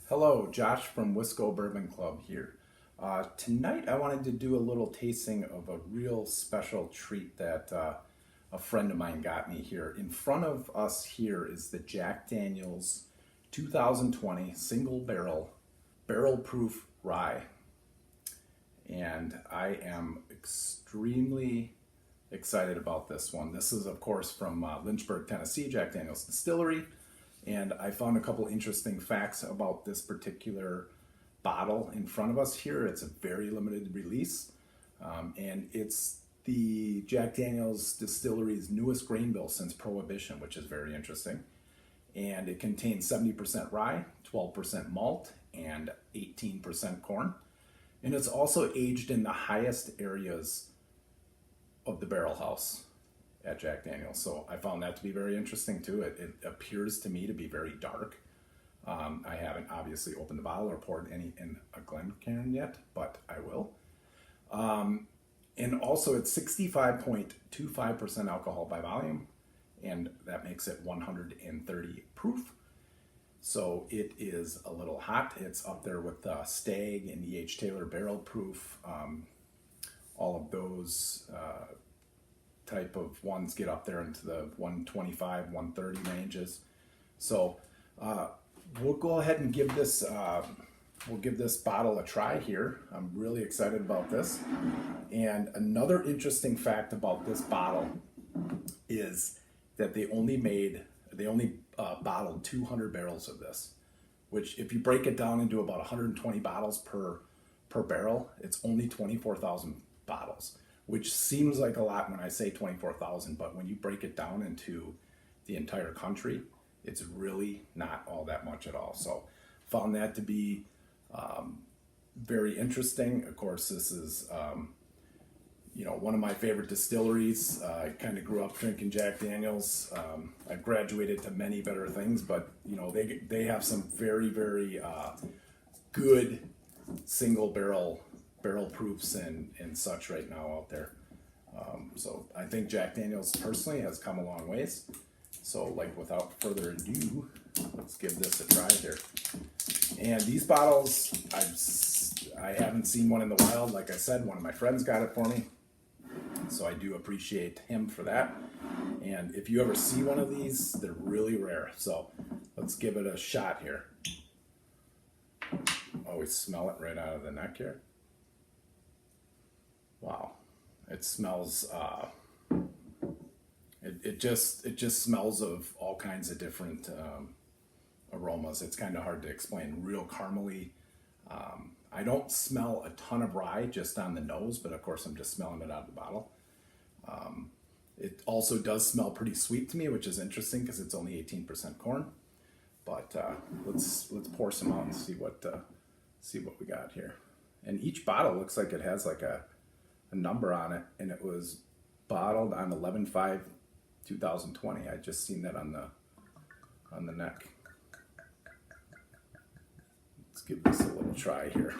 Hello, Josh from WISCO Bourbon Club here. Tonight I wanted to do a little tasting of a real special treat that a friend of mine got me here. In front of us here is the Jack Daniel's 2020 barrel proof rye. And I am extremely excited about this one. This is, of course, from Lynchburg, Tennessee, Jack Daniel's Distillery. And I found a couple interesting facts about this particular bottle in front of us here. It's a very limited release, and it's the Jack Daniel's Distillery's newest grain bill since Prohibition, which is very interesting. And it contains 70% rye, 12% malt, and 18% corn. And it's also aged in the highest areas of the barrel house at Jack Daniel's. So I found that to be very interesting too. It appears to me to be very dark. I haven't obviously opened the bottle or poured any in a Glencairn yet, but I will. And also it's 65.25% alcohol by volume, and that makes it 130 proof. So it is a little hot. It's up there with Stag and E.H. Taylor barrel proof. All of those type of ones get up there into the 125, 130 ranges. So we'll go ahead and give this bottle a try here. I'm really excited about this. And another interesting fact about this bottle is that they only bottled 200 barrels of this, which if you break it down into about 120 bottles per barrel, it's only 24,000 bottles, which seems like a lot when I say 24,000, but when you break it down into the entire country, it's really not all that much at all. So found that to be very interesting. Of course, this is one of my favorite distilleries. I kind of grew up drinking Jack Daniel's. I've graduated to many better things, but they have some very, very good single barrel proofs and such right now out there. So I think Jack Daniel's personally has come a long ways. So without further ado, let's give this a try here. And these bottles, I haven't seen one in the wild. Like I said, one of my friends got it for me. So I do appreciate him for that. And if you ever see one of these, they're really rare. So let's give it a shot here. Always smell it right out of the neck here. Wow, it smells. It just smells of all kinds of different aromas. It's kind of hard to explain. Real caramely. I don't smell a ton of rye just on the nose, but of course I'm just smelling it out of the bottle. It also does smell pretty sweet to me, which is interesting because it's only 18% corn. But let's pour some out and see what we got here. And each bottle looks like it has like a number on it, and it was bottled on 11/5/2020. I just seen that on the neck. Let's give this a little try here.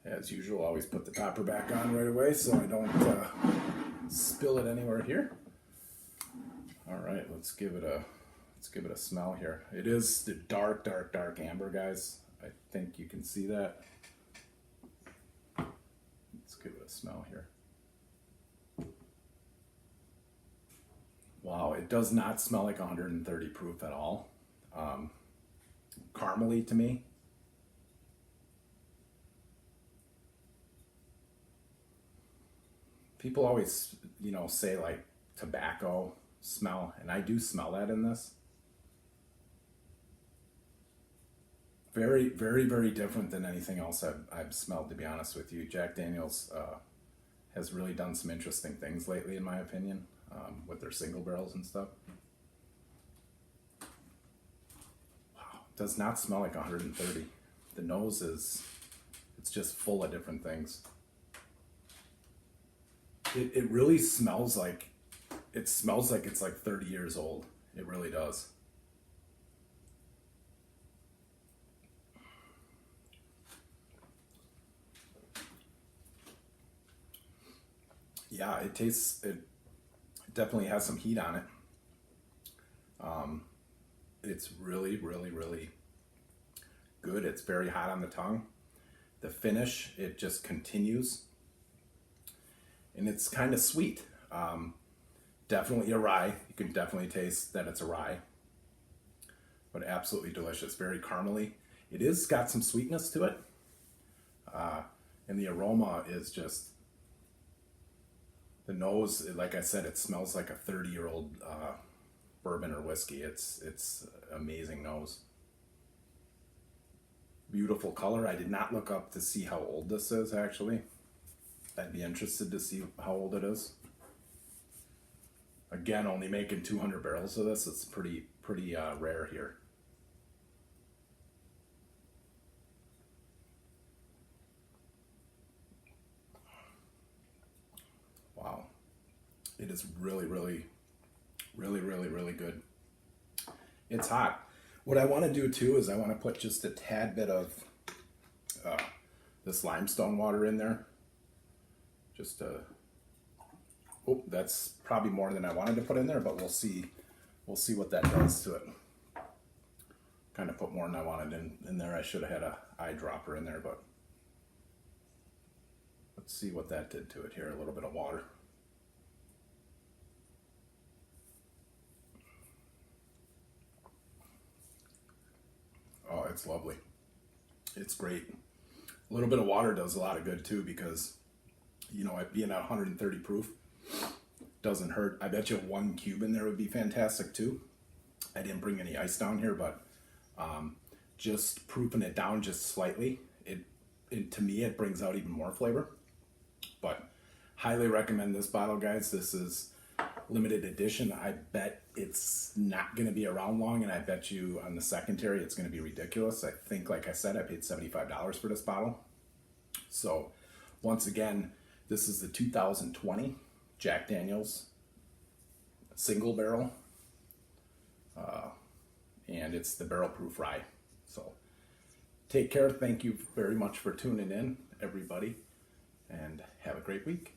As usual, always put the topper back on right away so I don't spill it anywhere here. All right, let's give it a smell here. It is the dark amber, guys. I think you can see that. Let's give it a smell here. Wow, it does not smell like 130 proof at all. Caramely to me. People always, say like tobacco smell, and I do smell that in this. Very, very, very different than anything else I've smelled, to be honest with you. Jack Daniel's has really done some interesting things lately, in my opinion, with their single barrels and stuff. Wow, it does not smell like 130. The nose it's just full of different things. It really smells like, it's like 30 years old. It really does. Yeah, it definitely has some heat on it. It's really, really, really good. It's very hot on the tongue. The finish, it just continues. And it's kind of sweet. Definitely a rye. You can definitely taste that it's a rye. But absolutely delicious. Very caramely. It is got some sweetness to it. And the aroma is just... The nose, like I said, it smells like a 30-year-old bourbon or whiskey. It's amazing nose. Beautiful color. I did not look up to see how old this is, actually. I'd be interested to see how old it is. Again, only making 200 barrels of this. It's pretty rare here. Wow. It is really good. It's hot. What I want to do too is I want to put just a tad bit of this limestone water in there. Just oh, that's probably more than I wanted to put in there, but we'll see. We'll see what that does to it. Kind of put more than I wanted in there. I should have had a eyedropper in there, but let's see what that did to it here. A little bit of water. Oh, it's lovely. It's great. A little bit of water does a lot of good too, because, you know, it being at 130 proof doesn't hurt. I bet you 1 cube in there would be fantastic too. I didn't bring any ice down here, but just proofing it down just slightly, it to me, it brings out even more flavor. But highly recommend this bottle, guys. This is limited edition. I bet it's not going to be around long, and I bet you on the secondary it's going to be ridiculous. I think, like I said, I paid $75 for this bottle. So once again, this is the 2020 Jack Daniel's single barrel, and it's the barrel proof rye. So take care. Thank you very much for tuning in, everybody, and have a great week.